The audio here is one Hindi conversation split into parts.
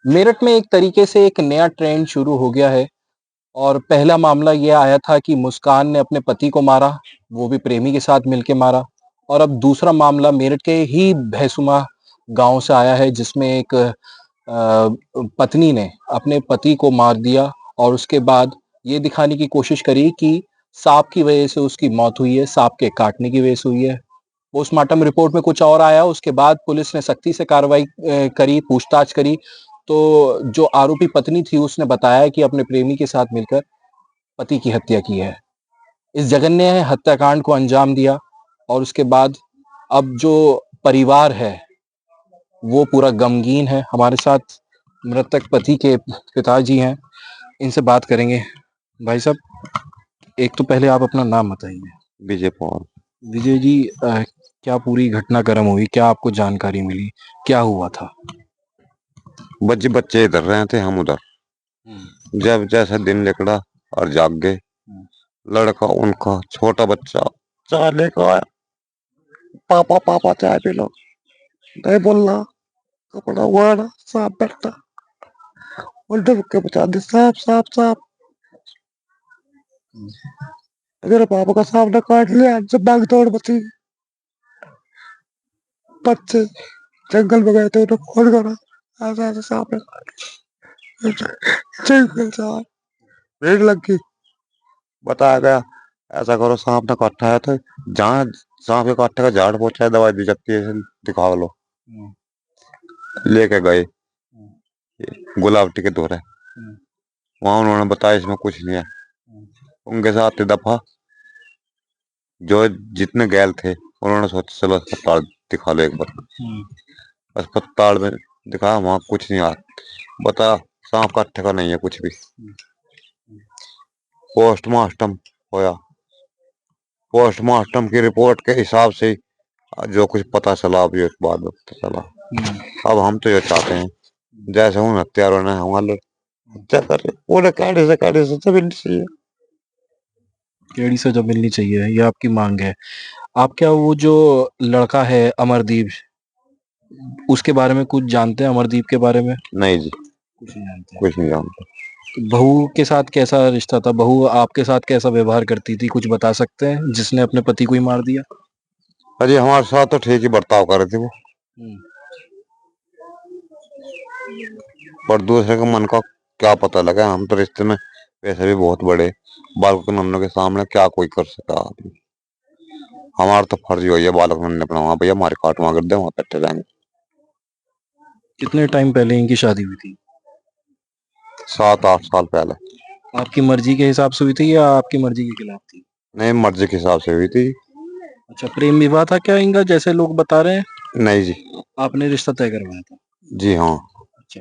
मेरठ में एक तरीके से एक नया ट्रेंड शुरू हो गया है और पहला मामला ये आया था कि मुस्कान ने अपने पति को मारा, वो भी प्रेमी के साथ मिलके मारा। और अब दूसरा मामला मेरठ के ही भैसुमा गांव से आया है जिसमें एक पत्नी ने अपने पति को मार दिया और उसके बाद ये दिखाने की कोशिश करी कि सांप की वजह से उसकी मौत हुई है, सांप के काटने की वजह से हुई है। पोस्टमार्टम रिपोर्ट में कुछ और आया, उसके बाद पुलिस ने सख्ती से कार्रवाई करी, पूछताछ करी। तो जो आरोपी पत्नी थी उसने बताया कि अपने प्रेमी के साथ मिलकर पति की हत्या की है। इस जघन्य हत्याकांड को अंजाम दिया और उसके बाद अब जो परिवार है वो पूरा गमगीन है। हमारे साथ मृतक पति के पिताजी हैं, इनसे बात करेंगे। भाई साहब, एक तो पहले आप अपना नाम बताइए। विजय पवार। विजय जी, क्या पूरी घटनाक्रम हुई, क्या आपको जानकारी मिली, क्या हुआ था? बच्चे बच्चे इधर रहे थे, हम उधर। जब जैसा दिन निकला और जाग गए, लड़का उनका छोटा बच्चा चाय लेकर आया। पापा पापा चाय पी लो। नहीं बोलना, कपड़ा हुआ ना सांप बैठता। और डर के बचा दे, सांप सांप सांप। अगर पापा का सांप ने काट लिया, जब भाग दौड़ मची। बच्चे जंगल में गए थे, उन्हें फोन करा, ऐसा ऐसा सांप ने जंगल से आए। भीड़ लग गई, बताया गया ऐसा करो, सांप ने काटा है तो जहाँ सांप के काटने का झाड़ पहुंचा है, दवाई दी जाती है, दिखा लो। लेके गए गुलाबटी के दौरे, वहां उन्होंने बताया इसमें कुछ नहीं है। उनके साथ दफा जो जितने गैल थे उन्होंने सोचा चलो अस्पताल दिखा लो एक बार। अस्पताल में दिखाया, वहां कुछ नहीं आ बता, सांप काटने का नहीं है कुछ भी। पोस्टमार्टम होया, पोस्टमार्टम की रिपोर्ट के हिसाब से जो कुछ पता चला, अभी उस बाद में पता चला। अब हम तो ये चाहते हैं जैसे उन हत्यारों ने हमारे हत्या कर उन्हें कैसे सजा मिलनी चाहिए। केड़ी सजा मिलनी चाहिए, ये आपकी मांग है। आप क्या वो जो लड़का है अमरदीप, उसके बारे में कुछ जानते हैं? अमरदीप के बारे में नहीं जी, कुछ नहीं जानते? कुछ नहीं जानते। बहू के साथ कैसा रिश्ता था? बहू आपके साथ कैसा व्यवहार करती थी, कुछ बता सकते हैं, जिसने अपने पति को ही मार दिया? अरे हमारे साथ तो ठीक ही बर्ताव कर रहे थे वो, पर दूसरे के मन का क्या पता लगा। हम तो रिश्ते में वैसे भी बहुत बड़े, बालक नन्नों के सामने क्या कोई कर सका। हमारा तो फर्ज ही है बालक नन्ने अपना, वहां भैया हमारे काट वहां कर दे, वहां बैठे रहेंगे। कितने टाइम पहले इनकी शादी हुई थी? 7-8 साल पहले। आपकी मर्जी के हिसाब से हुई थी या आपकी मर्जी के खिलाफ थी? नहीं, मर्जी के हिसाब से हुई थी। अच्छा, प्रेम विवाह था क्या इनका, जैसे लोग बता रहे हैं? नहीं जी। आपने रिश्ता तय करवाया था? जी हाँ। अच्छा,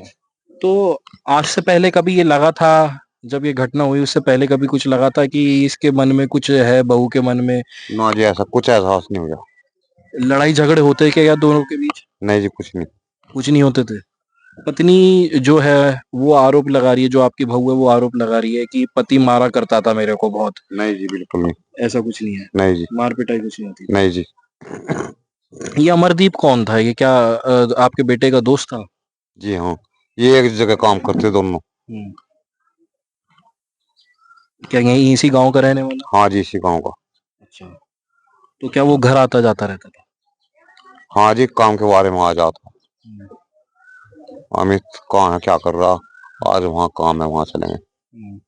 तो आज से पहले कभी ये लगा था, जब ये घटना हुई उससे पहले कभी कुछ लगा था कि इसके मन में कुछ है, बहू के मन में? ना जी, ऐसा कुछ एहसास नहीं हुआ। लड़ाई झगड़े होते क्या या दोनों के बीच? नहीं जी, कुछ नहीं। कुछ नहीं होते थे। पत्नी जो है वो आरोप लगा रही है, जो आपकी बहू है वो आरोप लगा रही है कि पति मारा करता था मेरे को बहुत। नहीं जी, बिल्कुल नहीं। ऐसा कुछ नहीं है? नहीं जी। मार पिटाई कुछ नहीं होती थी? नहीं जी। ये अमरदीप कौन था? ये क्या आपके बेटे का दोस्त था? जी हाँ, ये एक जगह काम करते दोनों। हम्म। क्या यही इसी गांव का रहने वाला? हाँ जी, इसी गाँव का। अच्छा, तो क्या वो घर आता जाता रहता था? हाँ जी, काम के बारे में आ जाता। हम्म। अमित कहाँ है, क्या कर रहा, आज वहाँ काम है, वहां चलेंगे। हम्म।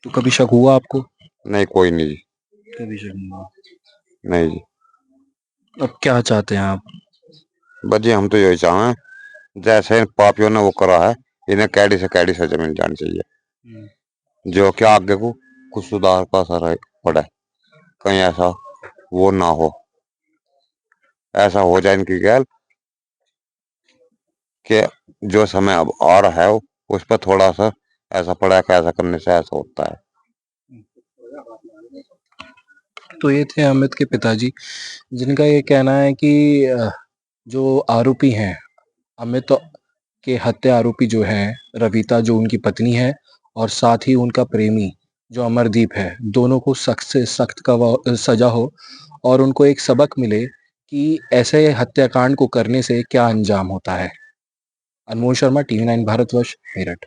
तो कभी शक हुआ आपको? नहीं, कोई नहीं जी। कभी शक नहीं हुआ। नहीं जी। अब क्या चाहते हैं आप? बस जी, हम तो यही चाह रहे हैं जैसे इन पापियों ने वो करा है, इन्हें कैडी से कैडी सजा मिल जानी चाहिए, हम्म। जो कि आगे को कुछ सुधार का असर पड़े, कहीं ऐसा वो ना हो। ऐसा हो जाए इनकी गैल कि जो समय अब आ रहा है उस पर थोड़ा सा ऐसा पड़ा कि ऐसा करने से ऐसा होता है। तो ये थे अमित के पिताजी, जिनका ये कहना है कि जो आरोपी हैं, अमित के हत्या आरोपी जो है रविता, जो उनकी पत्नी है, और साथ ही उनका प्रेमी जो अमरदीप है, दोनों को सख्त से सख्त का सजा हो और उनको एक सबक मिले कि ऐसे हत्याकांड को करने से क्या अंजाम होता है। अनमोल शर्मा, टीवी 9 भारतवर्ष, मेरठ।